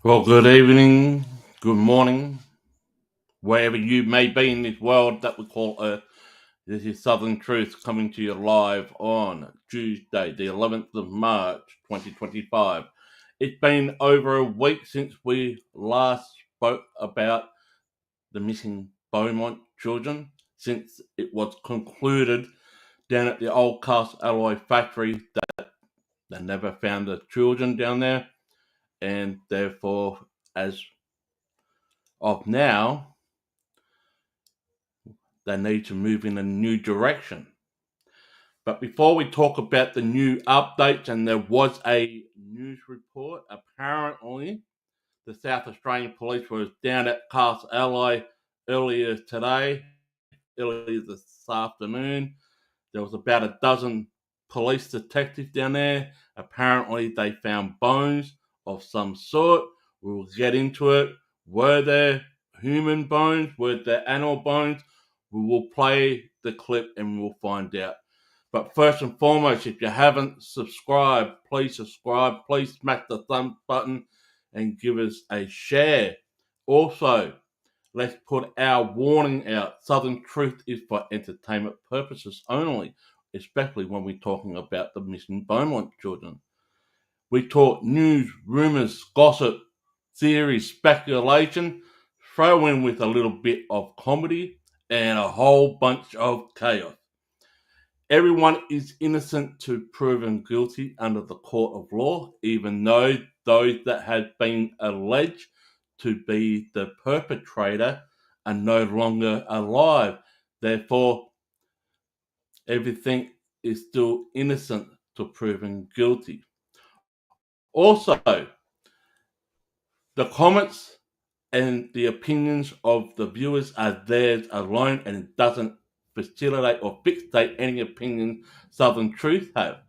Well, good evening, good morning, wherever you may be in this world that we call Earth. This is Southern Truth coming to you live on Tuesday, the 11th of March, 2025. It's been over a week since we last spoke about the missing Beaumont children, since it was concluded down at the old CastAlloy factory that they never found the children down there, and therefore, as of now, they need to move in a new direction. But before we talk about the new updates, and there was a news report, apparently the South Australian Police was down at CastAlloy earlier this afternoon. There was about a dozen police detectives down there. Apparently they found bones of some sort. We will get into it. Were there human bones? Were there animal bones? We will play the clip and we'll find out. But first and foremost, if you haven't subscribed, please subscribe. Please smash the thumbs button and give us a share. Also, let's put our warning out. Southern Truth is for entertainment purposes only, especially when we're talking about the missing Beaumont children. We talk news, rumours, gossip, theories, speculation, throw in with a little bit of comedy and a whole bunch of chaos. Everyone is innocent to proven guilty under the court of law, even though those that have been alleged to be the perpetrator are no longer alive. Therefore, everything is still innocent to proven guilty. Also, the comments and the opinions of the viewers are theirs alone, and it doesn't facilitate or fixate any opinion Southern Truth have.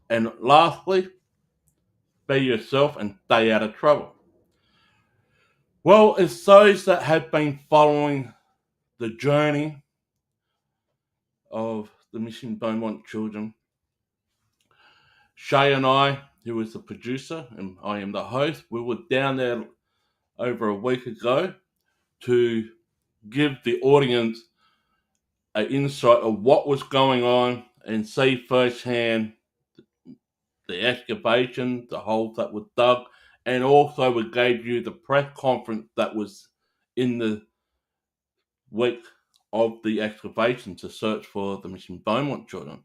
And lastly, be yourself and stay out of trouble. Well, it's those that have been following the journey of the missing Beaumont children. Shay and I, who is the producer, and I am the host, we were down there over a week ago to give the audience an insight of what was going on and see firsthand the excavation, the holes that were dug, and also we gave you the press conference that was in the week of the excavation to search for the missing Beaumont children.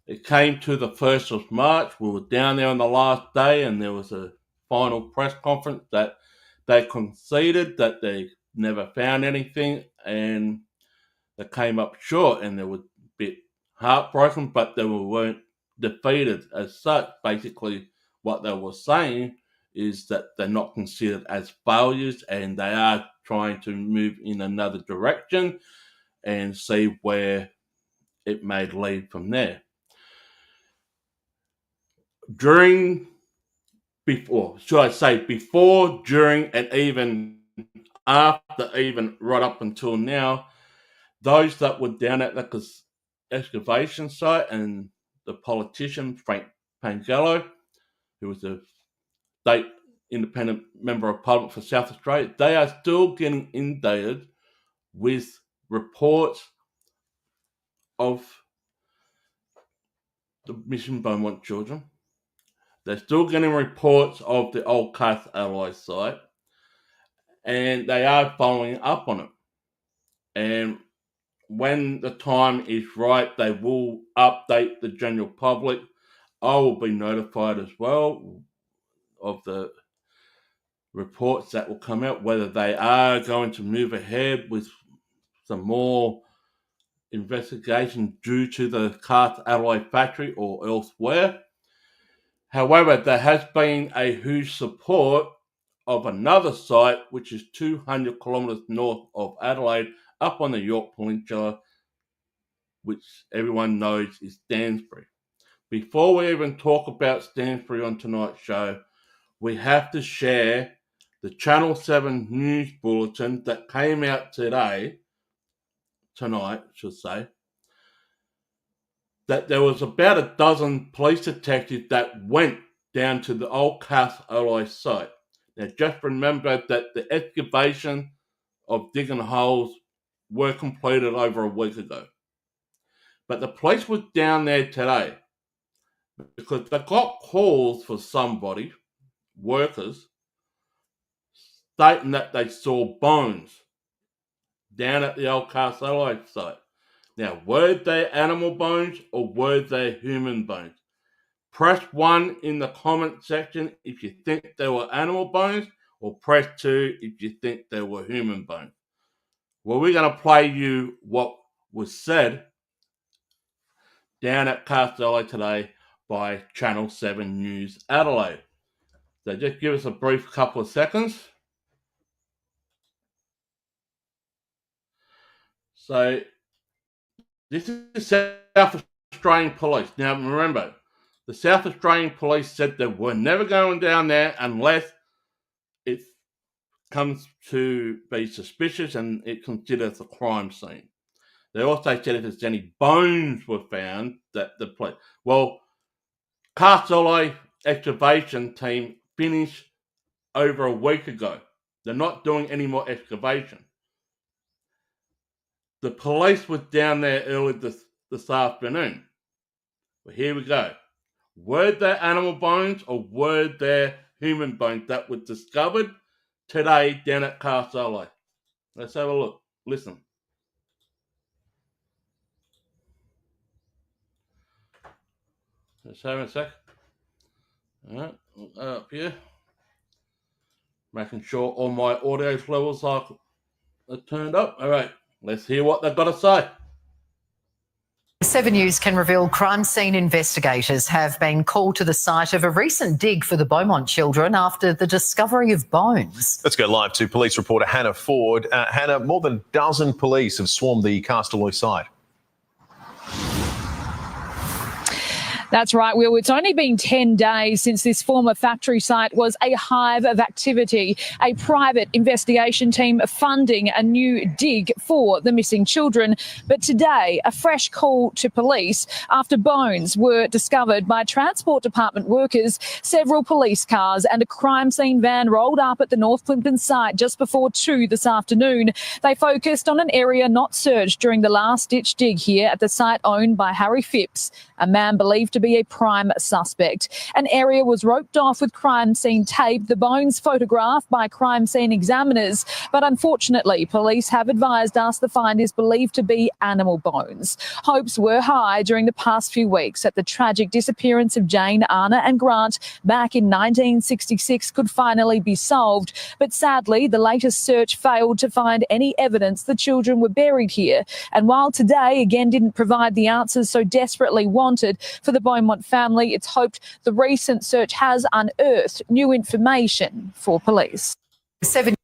It came to the 1st of March. We were down there on the last day, and there was a final press conference that they conceded that they never found anything, and they came up short, and they were a bit heartbroken, but they weren't defeated as such. Basically, what they were saying is that they're not considered as failures, and they are trying to move in another direction and see where it may lead from there. Before, during, and even after, even right up until now, those that were down at the excavation site and the politician, Frank Pangello, who was a state independent member of parliament for South Australia, they are still getting inundated with reports of the missing Beaumont children. They're still getting reports of the old CastAlloy site, and they are following up on it. And when the time is right, they will update the general public. I will be notified as well of the reports that will come out, whether they are going to move ahead with some more investigation due to the CastAlloy factory or elsewhere. However, there has been a huge support of another site, which is 200 kilometres north of Adelaide, up on the North Plympton, which everyone knows is Stansbury. Before we even talk about Stansbury on tonight's show, we have to share the Channel 7 news bulletin that came out tonight, should say, that there was about a dozen police detectives that went down to the old CastAlloy site. Now, just remember that the excavation of digging holes were completed over a week ago. But the police was down there today because they got calls for somebody, workers, stating that they saw bones down at the old CastAlloy site. Now, were they animal bones or were they human bones? Press 1 in the comment section if you think they were animal bones, or press 2 if you think they were human bones. Well, we're going to play you what was said down at CastAlloy today by Channel 7 News Adelaide. So just give us a brief couple of seconds. So this is South Australian Police. Now remember, the South Australian Police said they were never going down there unless it comes to be suspicious and it considers a crime scene. They also said if there's any bones were found, that the police. Well, CastAlloy excavation team finished over a week ago. They're not doing any more excavation. The police was down there early this afternoon. Well, here we go. Were there animal bones or were there human bones that were discovered today down at CastAlloy? Let's have a look. Listen. Let's have a sec. All right, up here. Making sure all my audio levels are turned up. All right, let's hear what they've got to say. 7 News can reveal crime scene investigators have been called to the site of a recent dig for the Beaumont children after the discovery of bones. Let's go live to police reporter Hannah Ford. Hannah, more than a dozen police have swarmed the CastAlloy site. That's right, Will. It's only been 10 days since this former factory site was a hive of activity, a private investigation team funding a new dig for the missing children. But today, a fresh call to police after bones were discovered by Transport Department workers. Several police cars and a crime scene van rolled up at the North Plympton site just before 2 this afternoon. They focused on an area not searched during the last-ditch dig here at the site owned by Harry Phipps, a man believed to be a prime suspect. An area was roped off with crime scene tape, the bones photographed by crime scene examiners. But unfortunately, police have advised us the find is believed to be animal bones. Hopes were high during the past few weeks that the tragic disappearance of Jane, Anna and Grant back in 1966 could finally be solved. But sadly, the latest search failed to find any evidence the children were buried here. And while today again didn't provide the answers so desperately wanted for the Beaumont family, it's hoped the recent search has unearthed new information for police. 7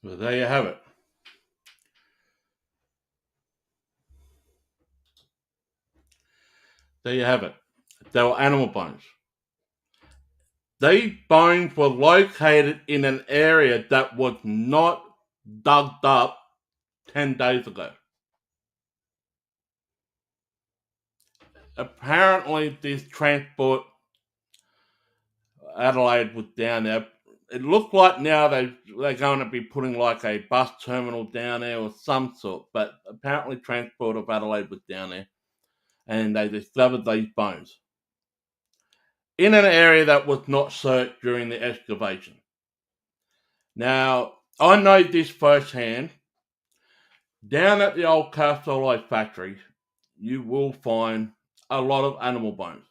Well, there you have it. There you have it. They were animal bones. These bones were located in an area that was not dug up 10 days ago. Apparently, this transport Adelaide was down there. It looked like now they're going to be putting like a bus terminal down there or some sort, but apparently Transport of Adelaide was down there. and they discovered these bones in an area that was not searched during the excavation. Now, I know this firsthand. Down at the old CastAlloy factory, you will find a lot of animal bones.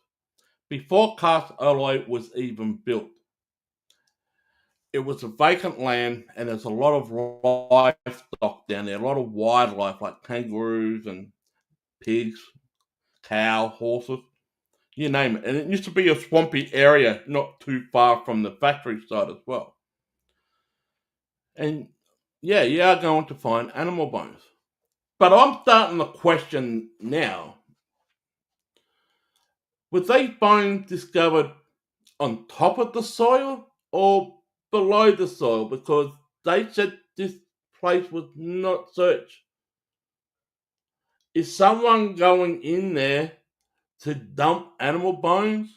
Before CastAlloy was even built, it was a vacant land, and there's a lot of livestock down there, a lot of wildlife like kangaroos and pigs, cow, horses, you name it. And it used to be a swampy area not too far from the factory site as well. And yeah, you are going to find animal bones. But I'm starting to question now, were these bones discovered on top of the soil or below the soil? Because they said this place was not searched. Is someone going in there to dump animal bones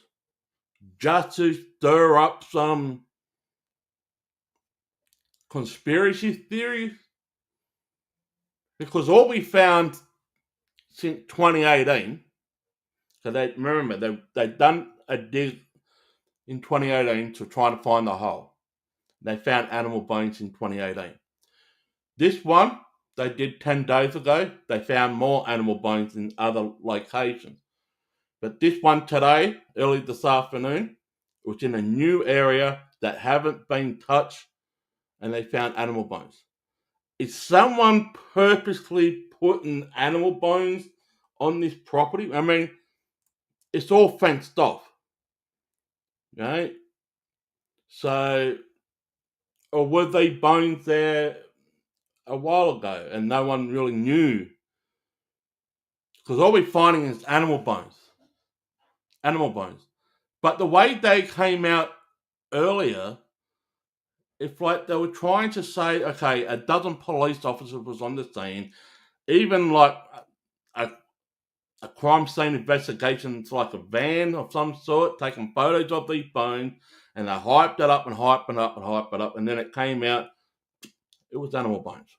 just to stir up some conspiracy theories? Because all we found since 2018, so they've done a dig in 2018 to try to find the hole. They found animal bones in 2018. This one they did 10 days ago. They found more animal bones in other locations. But this one today, early this afternoon, was in a new area that haven't been touched, and they found animal bones. Is someone purposely putting animal bones on this property? I mean, it's all fenced off, right? So, or were they bones there a while ago and no one really knew? Because all we're finding is animal bones. Animal bones. But the way they came out earlier, it's like they were trying to say, okay, a dozen police officers was on the scene, even like a crime scene investigation, it's like a van of some sort, taking photos of these bones, and they hyped it up and hyped it up and hyped it up, and then it came out, it was animal bones.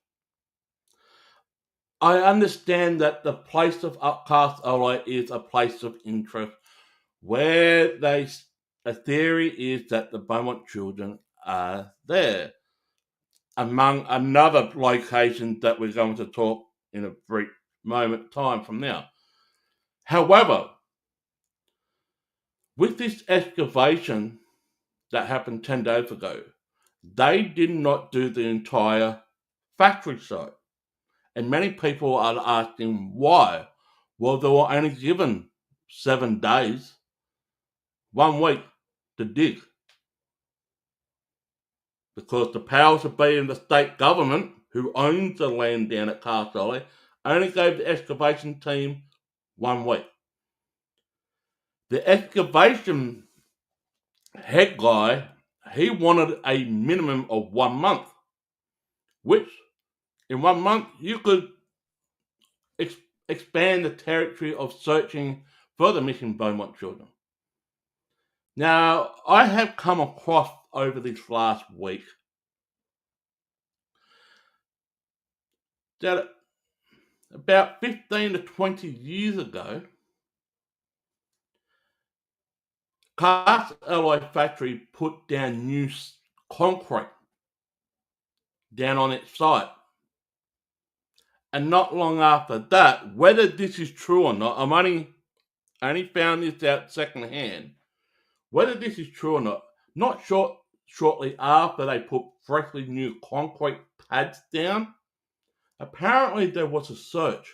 I understand that the place of CastAlloy is a place of interest where a theory is that the Beaumont children are there, among another location that we're going to talk in a brief moment time from now. However, with this excavation that happened 10 days ago, they did not do the entire factory site. And many people are asking why. Well, they were only given 7 days, 1 week to dig. Because the powers that be in the state government, who owns the land down at CastAlloy, only gave the excavation team 1 week. The excavation head guy, he wanted a minimum of 1 month, which in 1 month you could expand the territory of searching for the missing Beaumont children. Now, I have come across over this last week that about 15 to 20 years ago, CastAlloy factory put down new concrete down on its site. And not long after that, whether this is true or not, I'm only found this out secondhand. Whether this is true or not shortly after they put freshly new concrete pads down, apparently there was a search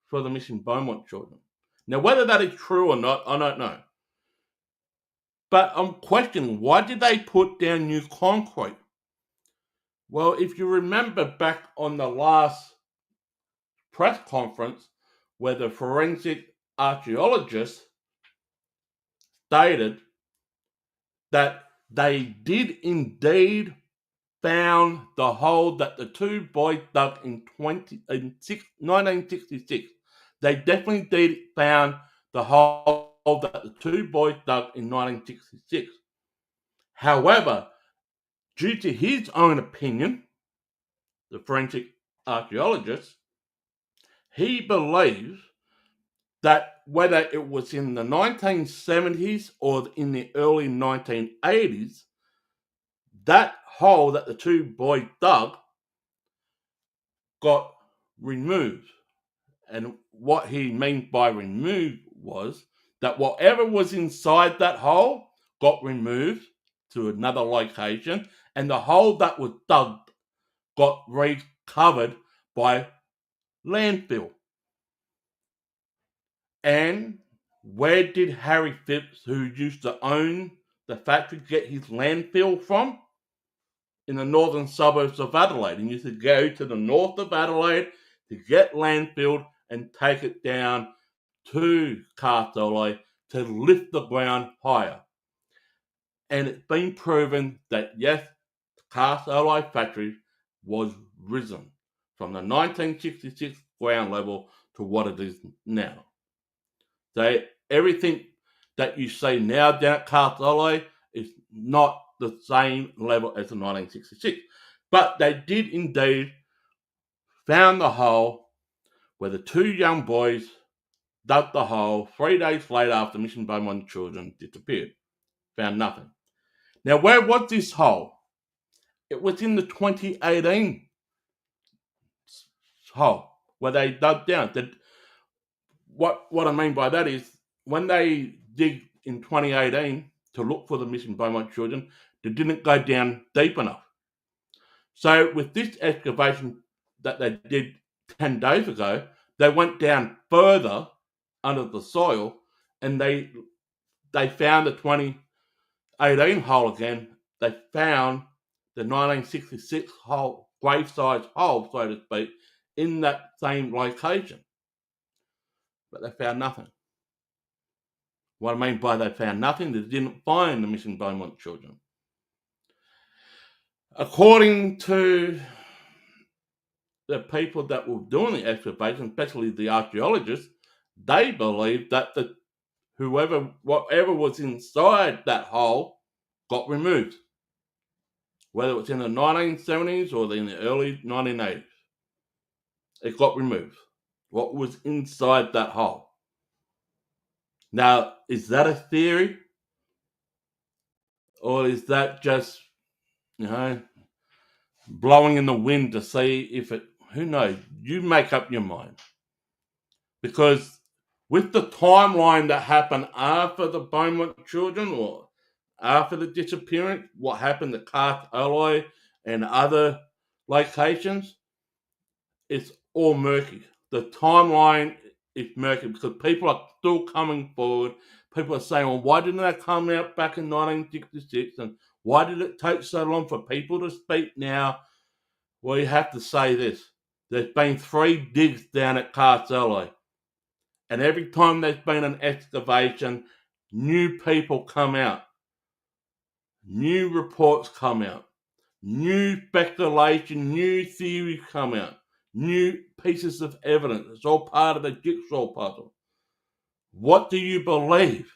for the missing Beaumont children. Now, whether that is true or not, I don't know. But I'm questioning, why did they put down new concrete? Well, if you remember back on the last press conference where the forensic archaeologist stated that they did indeed found the hole that the two boys dug in 1966. They definitely did found the hole that the two boys dug in 1966. However, due to his own opinion, the forensic archaeologist, he believes that whether it was in the 1970s or in the early 1980s, that hole that the two boys dug got removed. And what he meant by removed was that whatever was inside that hole got removed to another location, and the hole that was dug got recovered by landfill. And where did Harry Phipps, who used to own the factory, get his landfill from? In the northern suburbs of Adelaide. And you used to go to the north of Adelaide to get landfilled and take it down to CastAlloy to lift the ground higher. And it's been proven that yes, the CastAlloy factory was risen from the 1966 ground level to what it is now. So everything that you see now down at CastAlloy is not the same level as the 1966. But they did indeed found the hole where the two young boys dug the hole 3 days later after Mission Beaumont children disappeared. Found nothing. Now, where was this hole? It was in the 2018 hole where they dug down. What I mean by that is when they dig in 2018 to look for the missing Beaumont children, they didn't go down deep enough. So with this excavation that they did 10 days ago, they went down further under the soil and they found the 2018 hole again. They found the 1966 hole, grave-sized hole, so to speak, in that same location. But they found nothing. What I mean by they found nothing, they didn't find the missing Beaumont children. According to the people that were doing the excavation, especially the archaeologists, they believe that whatever was inside that hole got removed, whether it was in the 1970s or in the early 1980s. It got removed. What was inside that hole? Now, is that a theory? Or is that just, blowing in the wind to see if it, who knows? You make up your mind. Because with the timeline that happened after the Beaumont children or after the disappearance, what happened to CastAlloy and other locations, it's all murky. The timeline is murky because people are still coming forward. People are saying, well, why didn't that come out back in 1966? And why did it take so long for people to speak now? Well, you have to say this. There's been 3 digs down at CastAlloy. And every time there's been an excavation, new people come out. New reports come out. New speculation, new theories come out. New pieces of evidence. It's all part of the jigsaw puzzle. What do you believe?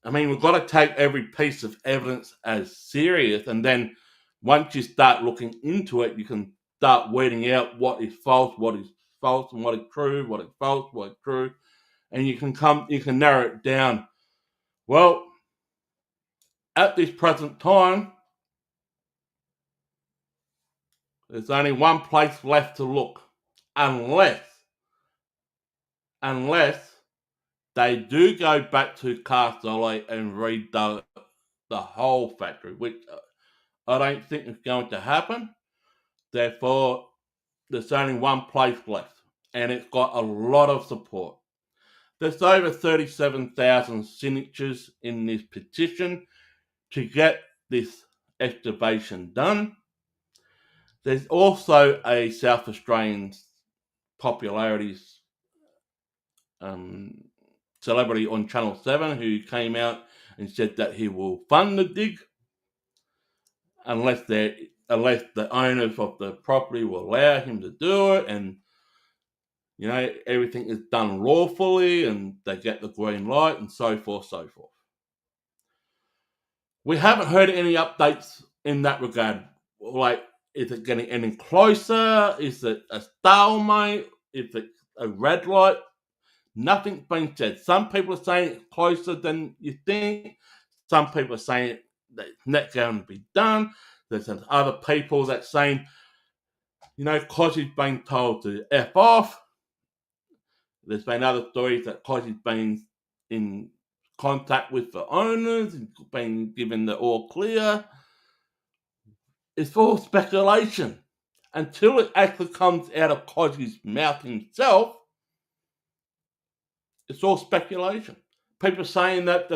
I mean, we've got to take every piece of evidence as serious, and then once you start looking into it, you can start weeding out what is false, and what is true, what is false, what is true, and you can narrow it down. Well, at this present time, there's only one place left to look, unless they do go back to CastAlloy and read the whole factory, which I don't think is going to happen. Therefore, there's only one place left, and it's got a lot of support. There's over 37,000 signatures in this petition to get this excavation done. There's also a South Australian popularity celebrity on Channel 7 who came out and said that he will fund the dig unless the owners of the property will allow him to do it, and everything is done lawfully and they get the green light and so forth. We haven't heard any updates in that regard. Like, is it getting any closer? Is it a stalemate? Is it a red light? Nothing's been said. Some people are saying it's closer than you think. Some people are saying that it's not going to be done. There's other people that saying, because he's been told to F off. There's been other stories that because he's been in contact with the owners and been given the all clear. It's all speculation. Until it actually comes out of Cosby's mouth himself, it's all speculation. People saying that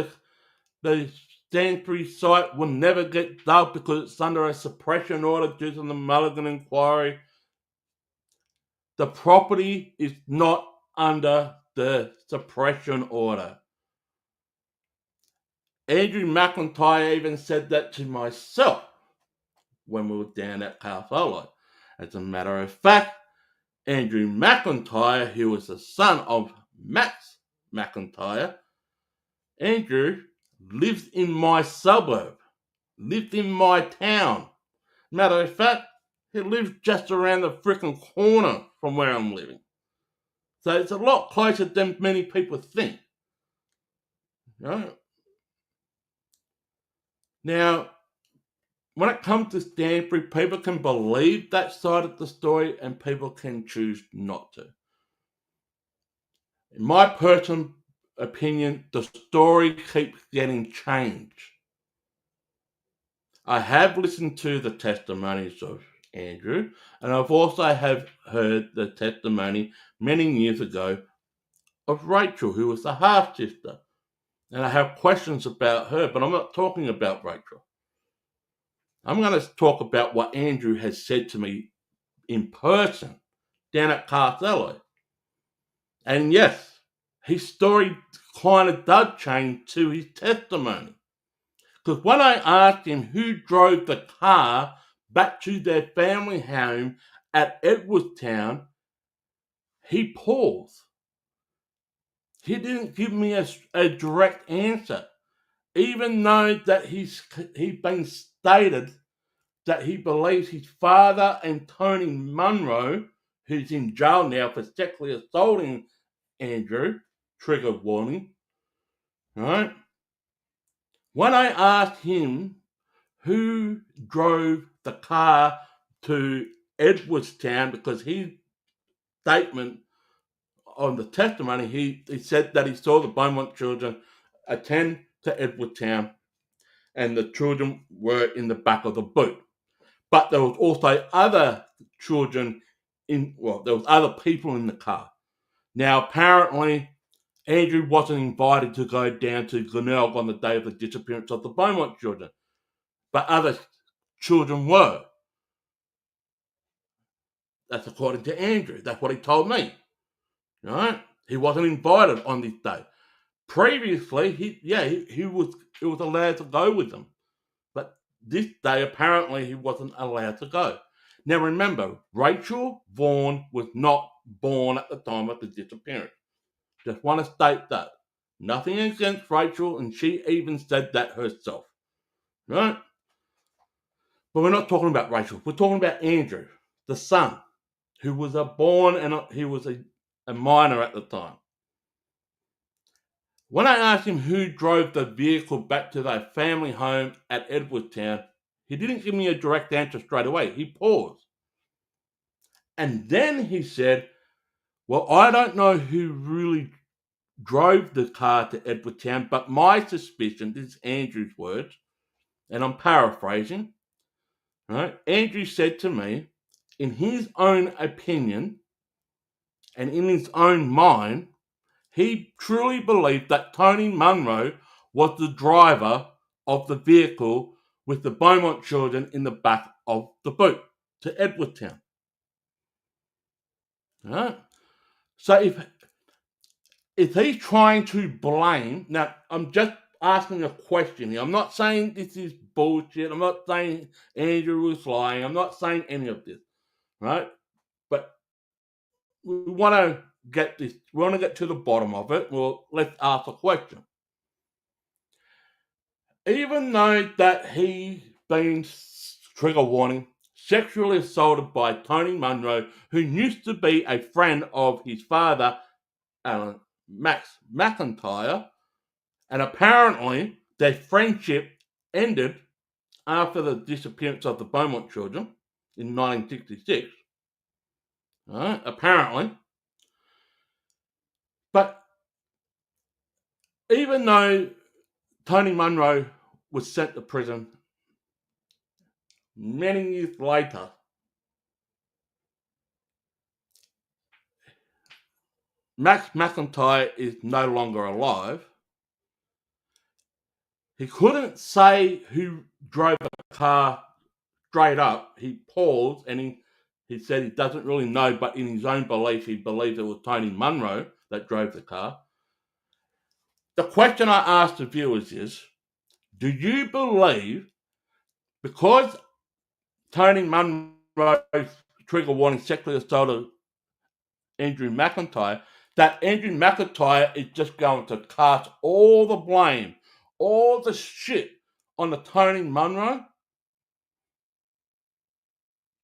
the Stanbury site will never get dug because it's under a suppression order due to the Mulligan inquiry. The property is not under the suppression order. Andrew McIntyre even said that to myself when we were down at CastAlloy. As a matter of fact, Andrew McIntyre, who was the son of Max McIntyre, Andrew lives in my suburb, lived in my town. Matter of fact, he lives just around the freaking corner from where I'm living. So it's a lot closer than many people think. Now, when it comes to Stanbury, people can believe that side of the story and people can choose not to. In my personal opinion, the story keeps getting changed. I have listened to the testimonies of Andrew, and I've also have heard the testimony many years ago of Rachel, who was the half-sister. And I have questions about her, but I'm not talking about Rachel. I'm going to talk about what Andrew has said to me in person down at CastAlloy. And yes, his story kind of does change to his testimony. Because when I asked him who drove the car back to their family home at Edwardstown, he paused. He didn't give me a direct answer, even though that he'd been stated that he believes his father and Tony Munro, who's in jail now for sexually assaulting Andrew, trigger warning, right? When I asked him who drove the car to Edwardstown, because his statement on the testimony, he said that he saw the Beaumont children attend to Edwardstown and the children were in the back of the boot. But there was also other children there was other people in the car. Now, apparently, Andrew wasn't invited to go down to Glenelg on the day of the disappearance of the Beaumont children, but other children were. That's according to Andrew. That's what he told me. Right? He wasn't invited on this day. Previously, he was allowed to go with them. But this day, apparently, he wasn't allowed to go. Now, remember, Rachel Vaughan was not born at the time of the disappearance. Just want to state that. Nothing against Rachel, and she even said that herself. Right? But we're not talking about Rachel. We're talking about Andrew, the son, who was born and he was a minor at the time. When I asked him who drove the vehicle back to their family home at Edwardstown, he didn't give me a direct answer straight away. He paused. And then he said, well, I don't know who really drove the car to Edwardstown, but my suspicion, this is Andrew's words, and I'm paraphrasing, right? Andrew said to me, in his own opinion and in his own mind, he truly believed that Tony Munro was the driver of the vehicle with the Beaumont children in the back of the boot to Edwardstown. Right? So if he's trying to blame, now I'm just asking a question here. I'm not saying this is bullshit. I'm not saying Andrew was lying. I'm not saying any of this, right? But we want to get this. We want to get to the bottom of it. Well, let's ask a question. Even though that he's been, trigger warning, sexually assaulted by Tony Munro, who used to be a friend of his father, Alan Max McIntyre, and apparently their friendship ended after the disappearance of the Beaumont children in 1966. Apparently. But even though Tony Munro was sent to prison many years later, Max McIntyre is no longer alive. He couldn't say who drove the car straight up. He paused and he said he doesn't really know, but in his own belief, he believes it was Tony Munro that drove the car. The question I asked the viewers is, do you believe, because Tony Munro's trigger warning sexually assaulted Andrew McIntyre, that Andrew McIntyre is just going to cast all the blame, all the shit on the Tony Munro?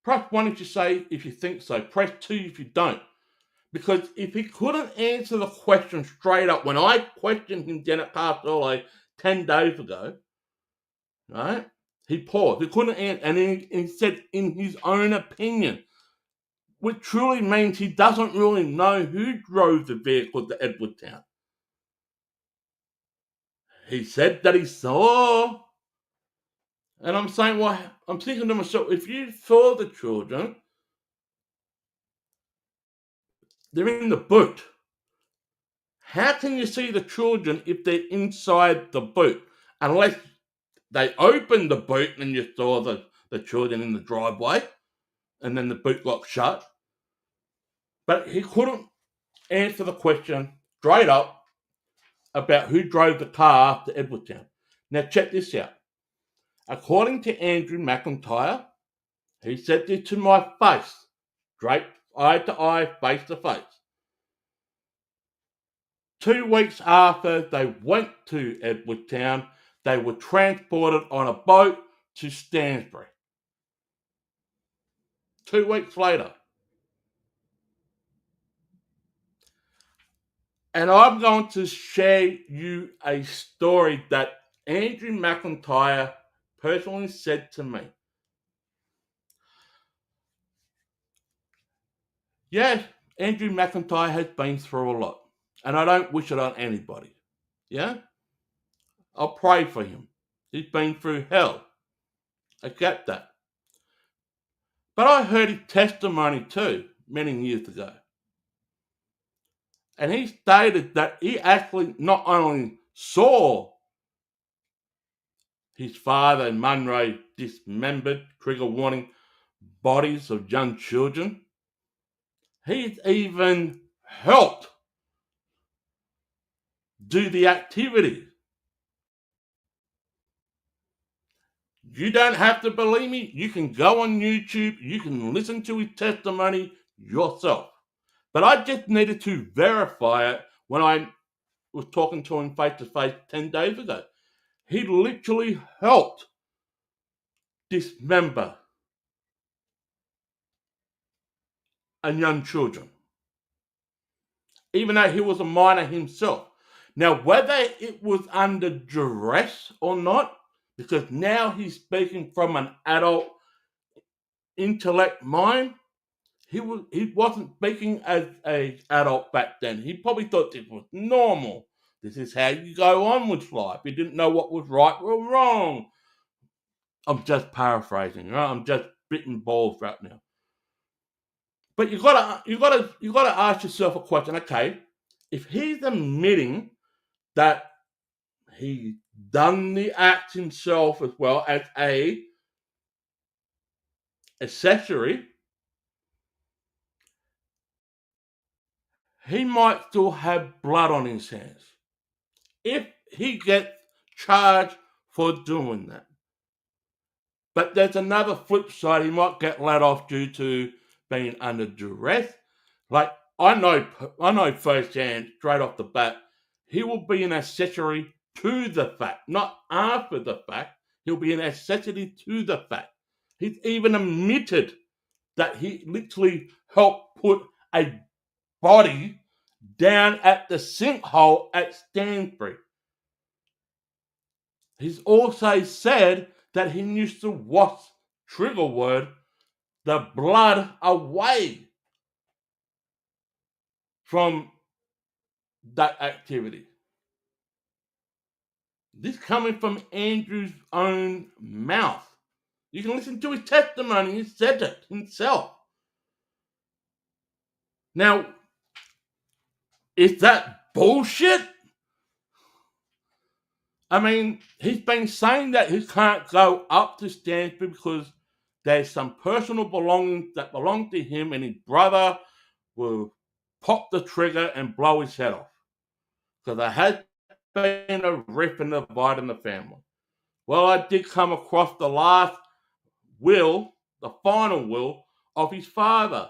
Press 1 if you say if you think so. Press 2 if you don't. Because if he couldn't answer the question straight up, when I questioned him down at CastAlloy 10 days ago, right, he paused. He couldn't answer, and he said in his own opinion, which truly means he doesn't really know who drove the vehicle to Edwardtown. He said that he saw, and I'm saying, well, I'm thinking to myself, if you saw the children, they're in the boot. How can you see the children if they're inside the boot? Unless they opened the boot and you saw the children in the driveway and then the boot got shut. But he couldn't answer the question straight up about who drove the car to Edwardtown. Now check this out. According to Andrew McIntyre, he said this to my face, straight eye to eye, face to face. 2 weeks after they went to Edwardtown, they were transported on a boat to Stansbury. 2 weeks later. And I'm going to share you a story that Andrew McIntyre personally said to me. Yes, Andrew McIntyre has been through a lot. And I don't wish it on anybody. Yeah? I'll pray for him. He's been through hell. I get that. But I heard his testimony too, many years ago. And he stated that he actually not only saw his father and Munro dismembered, trigger warning, bodies of young children, he's even helped do the activity. You don't have to believe me. You can go on YouTube. You can listen to his testimony yourself. But I just needed to verify it when I was talking to him face to face 10 days ago. He literally helped dismember and young children, even though he was a minor himself. Now, whether it was under duress or not, because now he's speaking from an adult intellect mind, he wasn't speaking as an adult back then. He probably thought this was normal. This is how you go on with life. He didn't know what was right or wrong. I'm just paraphrasing, right? I'm just spitting balls right now. But you gotta ask yourself a question. Okay, if he's admitting that he done the act himself as well as a accessory, he might still have blood on his hands if he gets charged for doing that. But there's another flip side. He might get let off due to being under duress. Like, I know firsthand, straight off the bat, he will be an accessory to the fact, not after the fact. He'll be an accessory to the fact. He's even admitted that he literally helped put a body down at the sinkhole at Stanbury. He's also said that he used to wash, trigger word, the blood away from that activity. This coming from Andrew's own mouth. You can listen to his testimony. He said it himself. Now, is that bullshit? I mean, he's been saying that he can't go up to Stanford because there's some personal belongings that belong to him, and his brother will pop the trigger and blow his head off. Because there has been a rift and divide in the family. Well, I did come across the last will, the final will of his father.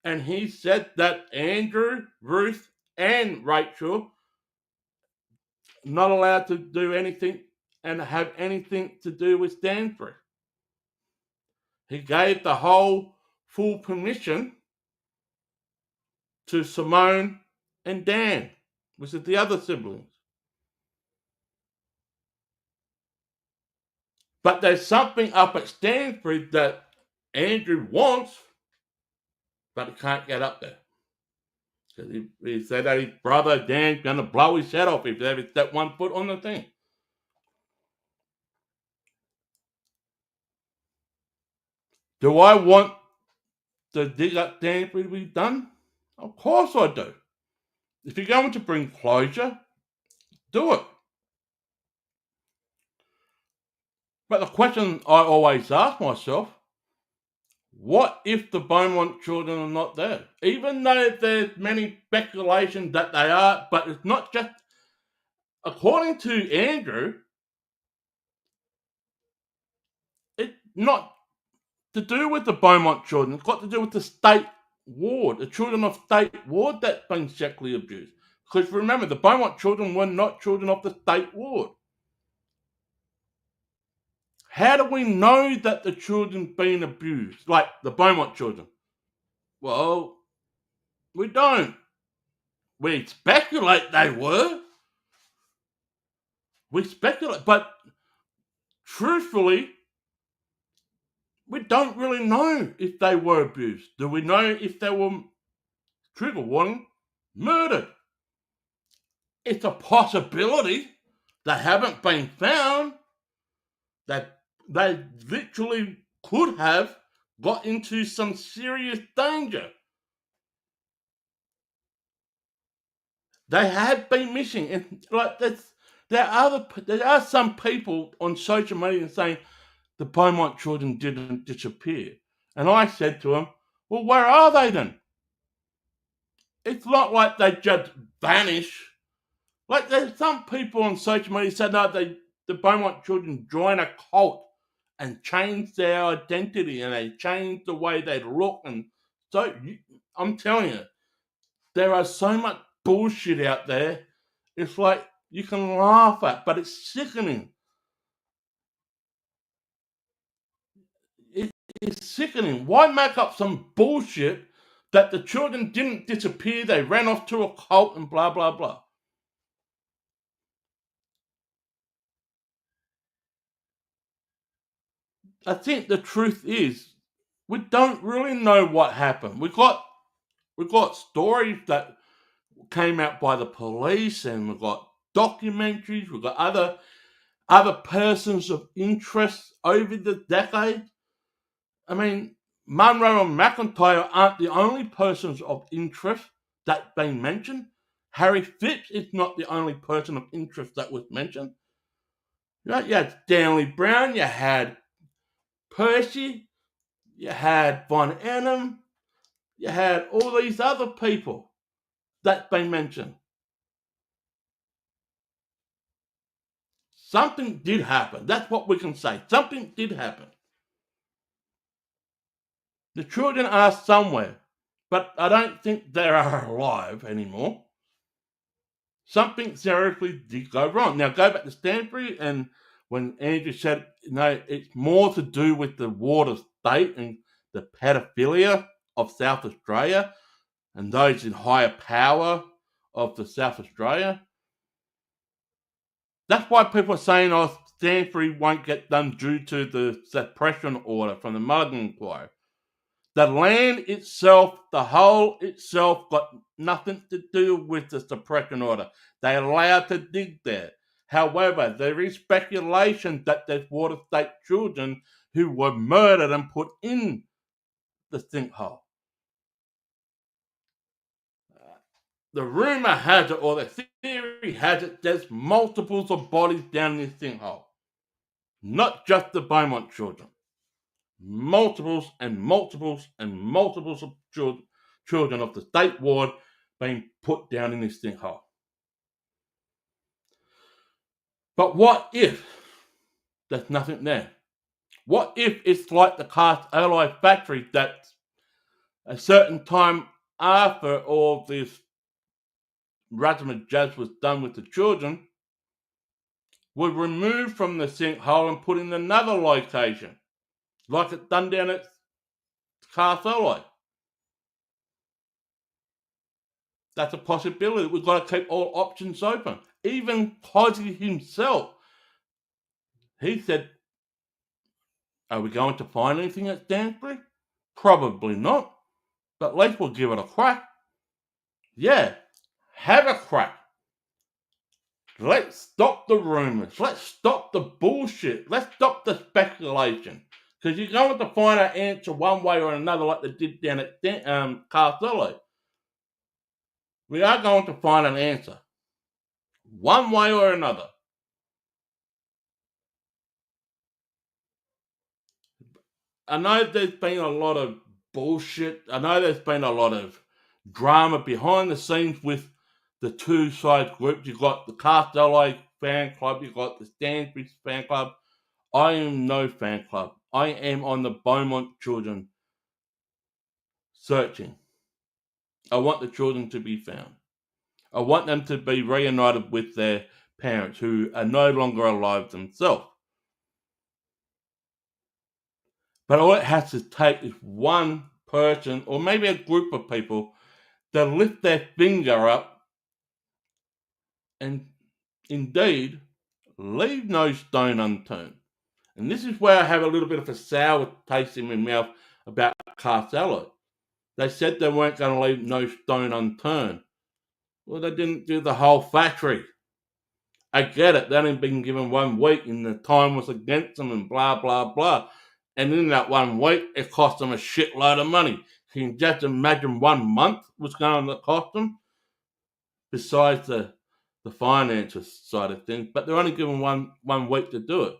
And he said that Andrew, Ruth, and Rachel not allowed to do anything and have anything to do with Stanford. He gave the whole full permission to Simone and Dan, which is the other siblings. But there's something up at Stanford that Andrew wants, but he can't get up there. Because he said that his brother Dan's going to blow his head off if they ever step 1 foot on the thing. Do I want the dig at Stanford to be done? Of course I do. If you're going to bring closure, do it. But the question I always ask myself, what if the Beaumont children are not there? Even though there's many speculations that they are, but it's not just, according to Andrew, it's not to do with the Beaumont children. It's got to do with the state ward, the children of state ward that's been sexually abused. Because remember, the Beaumont children were not children of the state ward. How do we know that the children been abused, like the Beaumont children? Well, we don't. We speculate they were. We speculate, but truthfully, we don't really know if they were abused. Do we know if they were, trigger warning, murdered? It's a possibility. They haven't been found. That they literally could have got into some serious danger. They have been missing, and like there are some people on social media saying the Beaumont children didn't disappear, and I said to them, "Well, where are they then? It's not like they just vanish. Like there's some people on social media said no, the Beaumont children joined a cult and changed their identity and they changed the way they look. And so I'm telling you, there are so much bullshit out there. It's like you can laugh at, but it's sickening. It's sickening. Why make up some bullshit that the children didn't disappear, they ran off to a cult and blah, blah, blah? I think the truth is we don't really know what happened. We've got stories that came out by the police, and we've got documentaries, we've got other persons of interest over the decades. I mean, Munro and McIntyre aren't the only persons of interest that's been mentioned. Harry Phipps is not the only person of interest that was mentioned. You had Stanley Brown, you had Percy, you had Von Enham, you had all these other people that's been mentioned. Something did happen. That's what we can say. Something did happen. The children are somewhere, but I don't think they are alive anymore. Something seriously did go wrong. Now go back to Stanbury, and when Andrew said, it's more to do with the ward of state and the pedophilia of South Australia and those in higher power of the South Australia. That's why people are saying, oh, Stanbury won't get done due to the suppression order from the Mulligan inquiry. The land itself, the hole itself, got nothing to do with the suppression order. They're allowed to dig there. However, there is speculation that there's Water State children who were murdered and put in the sinkhole. The rumour has it, or the theory has it, there's multiples of bodies down this sinkhole. Not just the Beaumont children. Multiples and multiples and multiples of children of the state ward being put down in this sinkhole. But what if there's nothing there? What if it's like the CastAlloy factory that a certain time after all this razzmatazz jazz was done with the children, were removed from the sinkhole and put in another location, like it's done down at CastAlloy? That's a possibility. We've got to keep all options open. Even Cosy himself, he said, are we going to find anything at Stanbury? Probably not, but at least we'll give it a crack. Yeah, have a crack. Let's stop the rumours. Let's stop the bullshit. Let's stop the speculation. Because you're going to find an answer one way or another like they did down at CastAlloy. We are going to find an answer. One way or another. I know there's been a lot of bullshit. I know there's been a lot of drama behind the scenes with the two side groups. You've got the CastAlloy fan club. You've got the Stanbury fan club. I am no fan club. I am on the Beaumont children searching. I want the children to be found. I want them to be reunited with their parents who are no longer alive themselves. But all it has to take is one person or maybe a group of people to lift their finger up and indeed leave no stone unturned. And this is where I have a little bit of a sour taste in my mouth about CastAlloy. They said they weren't going to leave no stone unturned. Well, they didn't do the whole factory. I get it. They only been given 1 week and the time was against them and blah, blah, blah. And in that 1 week, it cost them a shitload of money. Can you just imagine 1 month was going to cost them? Besides the finances side of things. But they're only given one week to do it.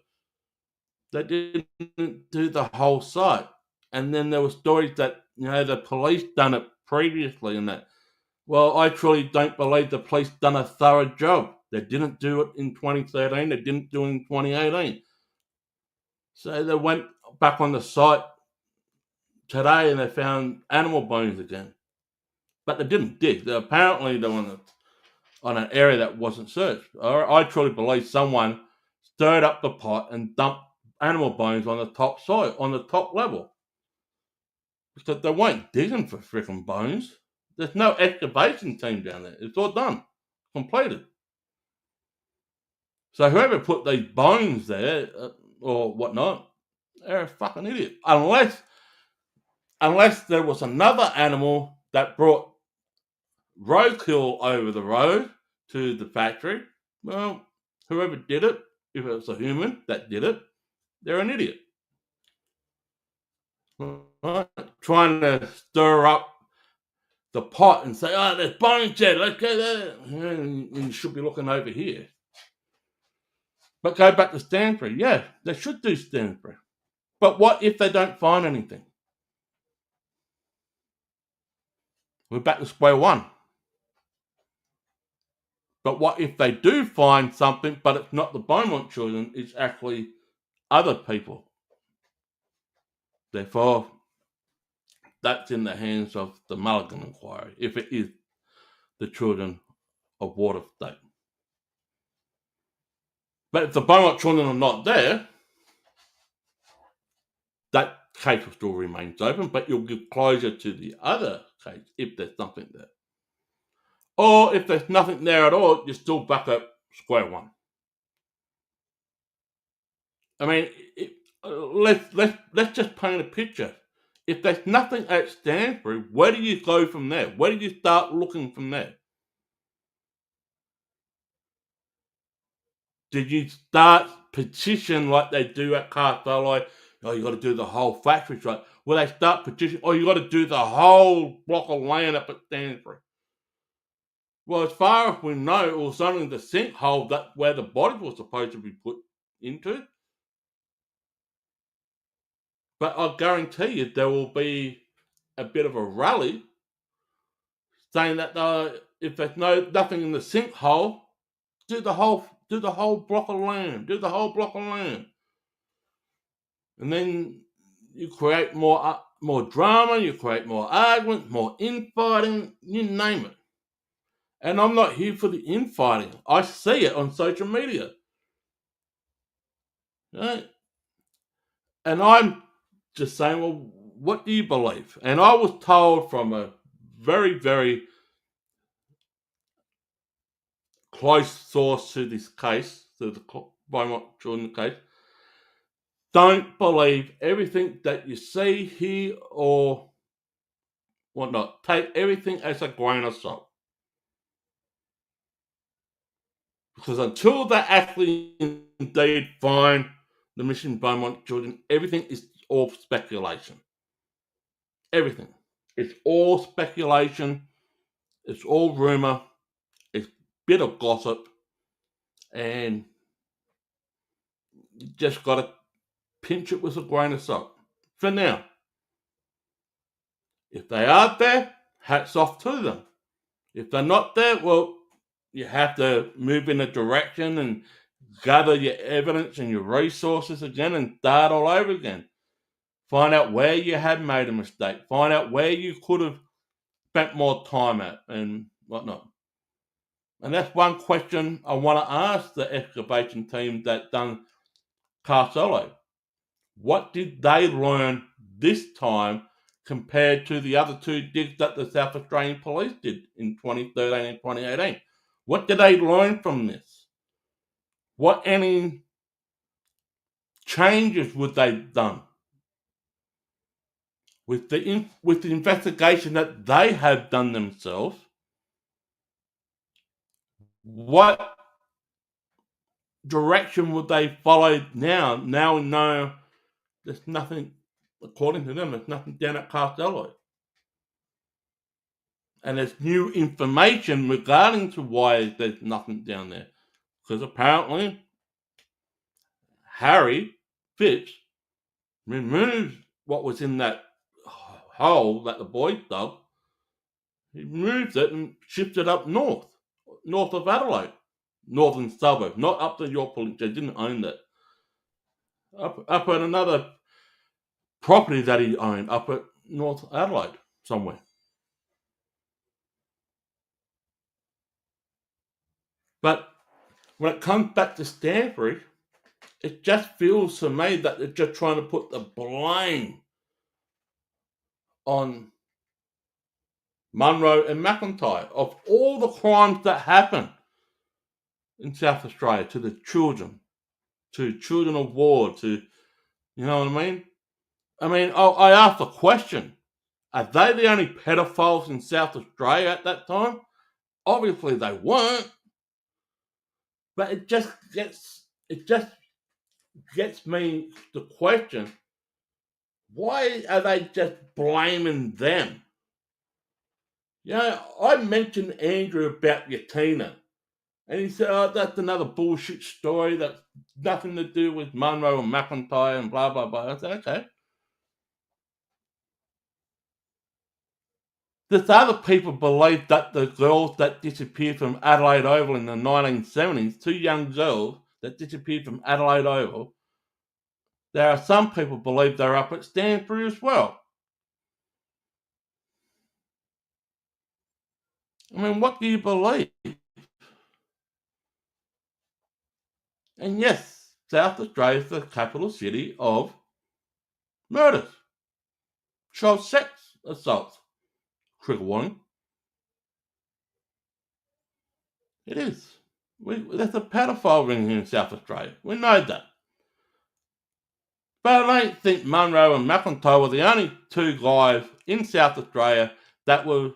They didn't do the whole site. And then there were stories that, the police done it previously and that. Well, I truly don't believe the police done a thorough job. They didn't do it in 2013. They didn't do it in 2018. So they went back on the site today and they found animal bones again. But they didn't dig. Apparently they were on an area that wasn't searched. I truly believe someone stirred up the pot and dumped animal bones on the top soil, on the top level. Because they weren't digging for freaking bones. There's no excavation team down there. It's all done. Completed. So whoever put these bones there, or whatnot, they're a fucking idiot. Unless there was another animal that brought roadkill over the road to the factory, well, whoever did it, if it was a human that did it, they're an idiot. Right? Trying to stir up the pot and say, oh, there's bones there, let's go there. You should be looking over here. But go back to Stanbury. Yeah, they should do Stanbury. But what if they don't find anything? We're back to square one. But what if they do find something, but it's not the Beaumont children, it's actually other people? Therefore, that's in the hands of the Mulligan inquiry, if it is the children of Water State. But if the Beaumont children are not there, that case will still remains open, but you'll give closure to the other case if there's something there. Or if there's nothing there at all, you're still back at square one. I mean, let's just paint a picture. If there's nothing at Stanbury, where do you go from there? Where do you start looking from there? Did you start petition like they do at CastAlloy? Oh, you got to do the whole factory, right? Well, they start petition. Oh, you got to do the whole block of land up at Stanbury. Well, as far as we know, it was only the sinkhole that where the body was supposed to be put into. But I guarantee you, there will be a bit of a rally saying that if there's nothing in the sinkhole, do the whole block of land, and then you create more drama, you create more arguments, more infighting, you name it. And I'm not here for the infighting. I see it on social media. Right? And I'm just saying, well, what do you believe? And I was told from a very, very close source to this case, to the Beaumont children case, don't believe everything that you see, hear, or whatnot. Take everything as a grain of salt. Because until they actually indeed find the missing Beaumont children, everything is all speculation. Everything. It's all speculation. It's all rumour. It's a bit of gossip. And you just got to pinch it with a grain of salt. For now. If they are there, hats off to them. If they're not there, well, you have to move in a direction and gather your evidence and your resources again and start all over again. Find out where you had made a mistake. Find out where you could have spent more time at and whatnot. And that's one question I want to ask the excavation team that done CastAlloy. What did they learn this time compared to the other two digs that the South Australian Police did in 2013 and 2018? What did they learn from this? What any changes would they have done with the investigation that they have done themselves? What direction would they follow now? Now we know there's nothing, according to them, there's nothing down at CastAlloy. And there's new information regarding to why there's nothing down there. Because apparently Harry Fitz removed what was in that hole that the boys dug. He moved it and shifted up north of Adelaide, northern suburb, not up to York Police. They didn't own that. Up at another property that he owned up at North Adelaide somewhere. But when it comes back to Stanbury, it just feels to me that they're just trying to put the blame on Munro and McIntyre of all the crimes that happen in South Australia to the children of war, to, you know what I mean? I mean, I asked the question, are they the only pedophiles in South Australia at that time? Obviously they weren't. But it just gets me the question, why are they just blaming them? You know, I mentioned Andrew about Yatina, and he said, oh, that's another bullshit story that's nothing to do with Munro and McIntyre and blah, blah, blah. I said, okay. There's other people believe that the girls that disappeared from Adelaide Oval in the 1970s, two young girls that disappeared from Adelaide Oval, there are some people believe they're up at Stanbury as well. I mean, what do you believe? And yes, South Australia is the capital city of murders, child sex assaults, trigger warning. It is. There's a pedophile ring here in South Australia. We know that. But I don't think Munro and McIntyre were the only two guys in South Australia that were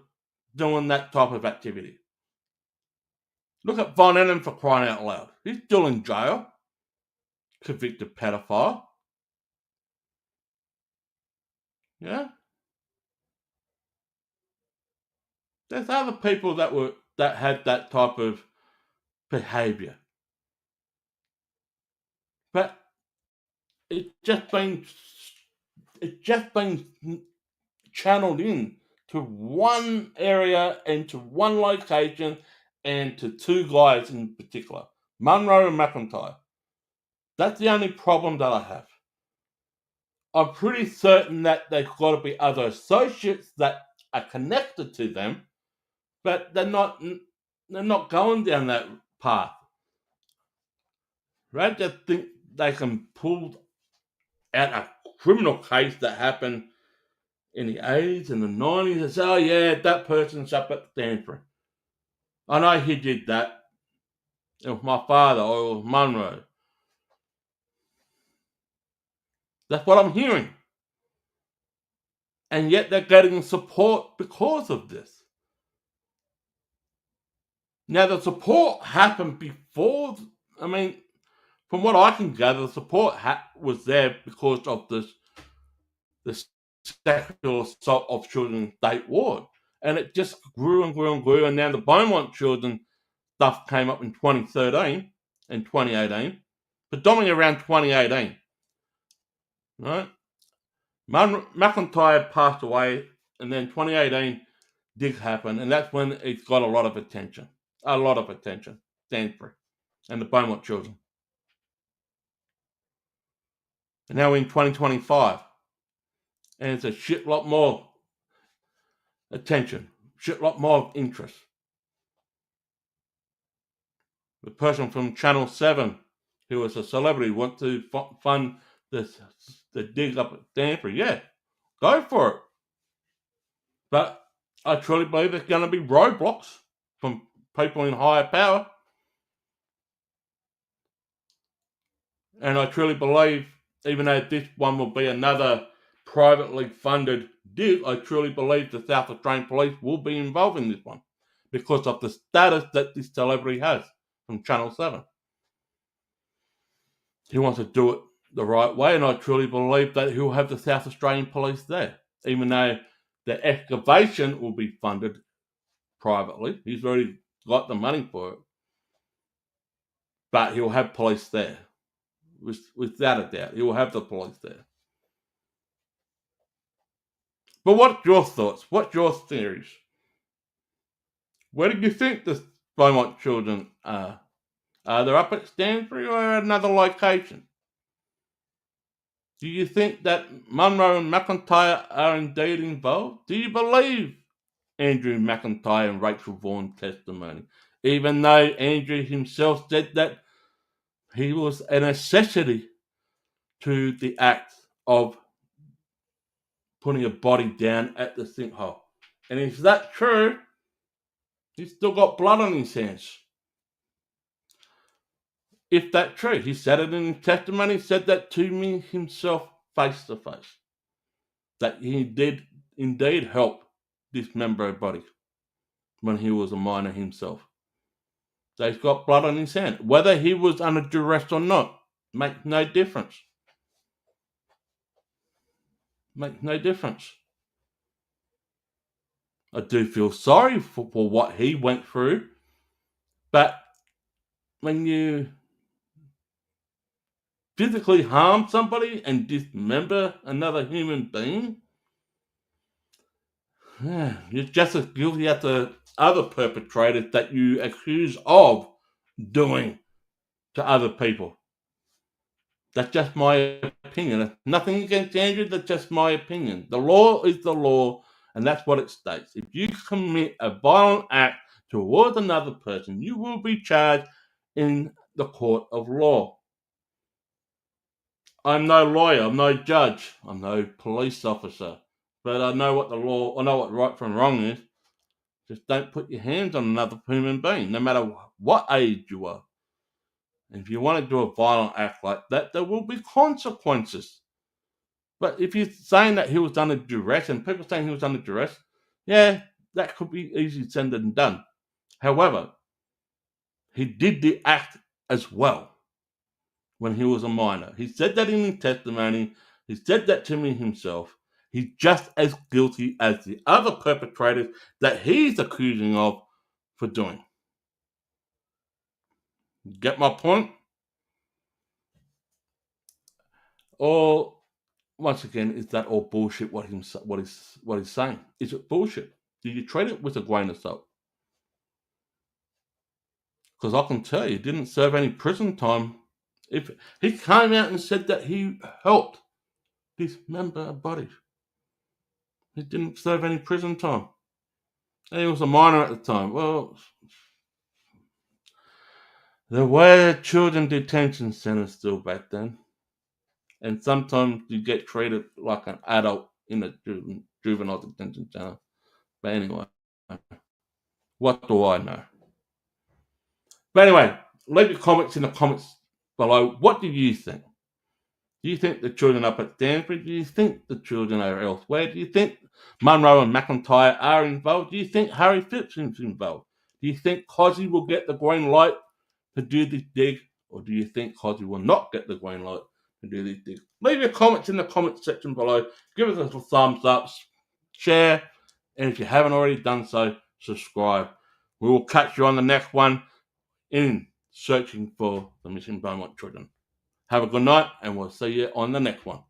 doing that type of activity. Look at Von Ennem, for crying out loud. He's still in jail. Convicted pedophile. Yeah? There's other people that had that type of behaviour. But it's just been channeled in to one area and to one location and to two guys in particular, Munro and McIntyre. That's the only problem that I have. I'm pretty certain that there's got to be other associates that are connected to them, but they're not going down that path. Right? Just think they can pull out a criminal case that happened in the 80s and the 90s and say, oh yeah, that person's up at Stanford. I know he did that. It was my father, or it was Munro. That's what I'm hearing. And yet they're getting support because of this. Now, the support happened before, from what I can gather, the support was there because of the sexual assault of children state ward. And it just grew and grew and grew. And now the Beaumont children stuff came up in 2013 and 2018, predominantly around 2018. Right? McIntyre passed away, and then 2018 did happen, and that's when it got a lot of attention. Stanford and the Beaumont children. And now we're in 2025, and it's a shit lot more attention, shit lot more interest. The person from Channel 7, who was a celebrity, wants to fund the dig up at Stanford. Yeah, go for it. But I truly believe there's going to be roadblocks from people in higher power. And I truly believe, even though this one will be another privately funded dig, I truly believe the South Australian Police will be involved in this one because of the status that this celebrity has from Channel 7. He wants to do it the right way, and I truly believe that he'll have the South Australian Police there, even though the excavation will be funded privately. He's already got the money for it. But he'll have police there. Without a doubt, he will have the police there. But what's your thoughts? What's your theories? Where do you think the Beaumont children are? Are they up at Stanford or at another location? Do you think that Munro and McIntyre are indeed involved? Do you believe Andrew McIntyre and Rachel Vaughan's testimony? Even though Andrew himself said that he was a necessity to the act of putting a body down at the sinkhole. And if that's true, he's still got blood on his hands. If that's true, he said it in his testimony, he said that to me himself face to face. That he did indeed help dismember a body when he was a minor himself. So he's got blood on his hand. Whether he was under duress or not makes no difference. Makes no difference. I do feel sorry for what he went through, but when you physically harm somebody and dismember another human being, you're just as guilty as the other perpetrators that you accuse of doing to other people. That's just my opinion. Nothing against Andrew, that's just my opinion. The law is the law, and that's what it states. If you commit a violent act towards another person, you will be charged in the court of law. I'm no lawyer, I'm no judge, I'm no police officer, but I know what the law, I know what right from wrong is. Just don't put your hands on another human being, no matter what age you are. And if you want to do a violent act like that, there will be consequences. But if you're saying that he was under duress, and people saying he was under duress, yeah, that could be easily said and done. However, he did the act as well when he was a minor. He said that in his testimony. He said that to me himself. He's just as guilty as the other perpetrators that he's accusing of for doing. Get my point? Or once again, is that all bullshit? What he's saying? Is it bullshit? Do you treat it with a grain of salt? Because I can tell you, he didn't serve any prison time. If he came out and said that he helped dismember a body, he didn't serve any prison time, and he was a minor at the time. Well, there were children detention centers still back then, and sometimes you get treated like an adult in a juvenile detention center. But anyway, what do I know? But anyway, leave your comments in the comments below. What do you think? Do you think the children up at Stanford? Do you think the children are elsewhere? Do you think Munro and McIntyre are involved? Do you think Harry Phipps is involved? Do you think Cosy will get the green light to do this dig? Or do you think Cosy will not get the green light to do this dig? Leave your comments in the comments section below. Give us a little thumbs up, share, and if you haven't already done so, subscribe. We will catch you on the next one in searching for the missing Beaumont children. Have a good night, and we'll see you on the next one.